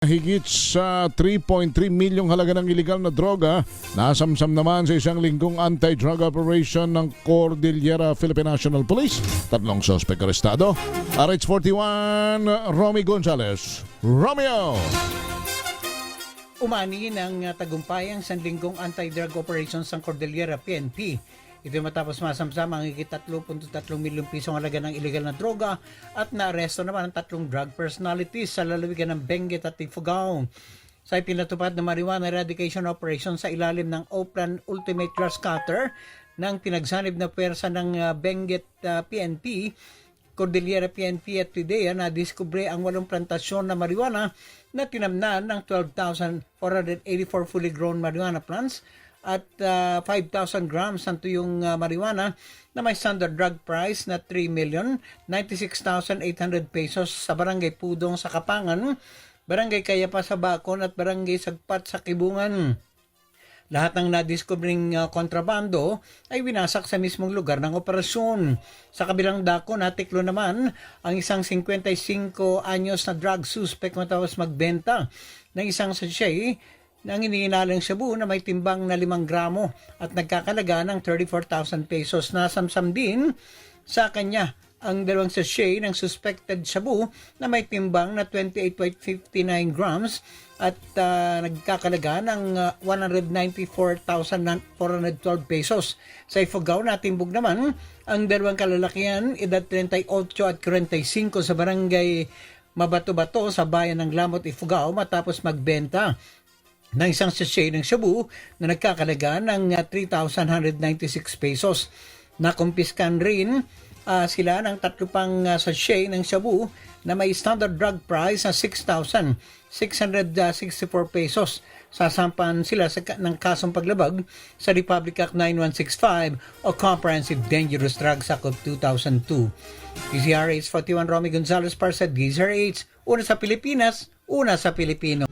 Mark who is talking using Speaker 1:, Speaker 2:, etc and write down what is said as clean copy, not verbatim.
Speaker 1: Higit sa 3.3 milyong halaga ng iligal na droga nasamsam naman sa isang linggong anti-drug operation ng Cordillera Philippine National Police. Tatlong sospek arestado. RH41, Romy Gonzalez. Romeo!
Speaker 2: Umani ng tagumpay ang sanlinggong anti-drug operations ng Cordillera PNP. Ito matapos masamsam ang higit 3.3 milyong pisong halaga ng iligal na droga at naaresto naman ang tatlong drug personalities sa lalawigan ng Benguet at Ifugao. Sa ipinatupad na marijuana eradication operation sa ilalim ng Oplan Ultimate Grass Cutter ng pinagsanib na pwersa ng Benguet PNP, Cordillera PNP at PIDEA na diskubre ang 8 plantasyon na marijuana na tinamnan ng 12,484 fully grown marijuana plants at 5,000 grams ng tuyong marijuana na may standard drug price na 3,096,800 pesos sa Barangay Pudong sa Kapangan, Barangay Kayapa sa Bacon at Barangay Sagpat sa Kibungan. Lahat ng nadiskubring kontrabando ay winasak sa mismong lugar ng operasyon. Sa kabilang dako, natiklo naman ang isang 55 anyos na drug suspect matapos magbenta ng isang sachet ng iniinalang shabu na may timbang na 5 gramo at nagkakalaga ng 34,000 pesos. Nasamsam din sa kanya ang 2 sachet ng suspected shabu na may timbang na 28.59 grams at nagkakalaga ng 194,412 pesos. Sa Ifugao, natimbog naman ang 2 kalalakihan, edad 38 at 45 sa barangay Mabato-Bato sa bayan ng Lamot, Ifugao matapos magbenta ng isang sachet ng shabu na nagkakalaga ng 3,196 pesos. Nakumpiskan rin sila ng 3 pang sachet ng shabu na may standard drug price na 6,664 pesos. Sasampan sila ng kasong paglabag sa Republic Act 9165 o Comprehensive Dangerous Drugs Act of 2002. DZRH 41 Romy Gonzalez para sa DZRH, una sa Pilipinas, una sa Pilipino.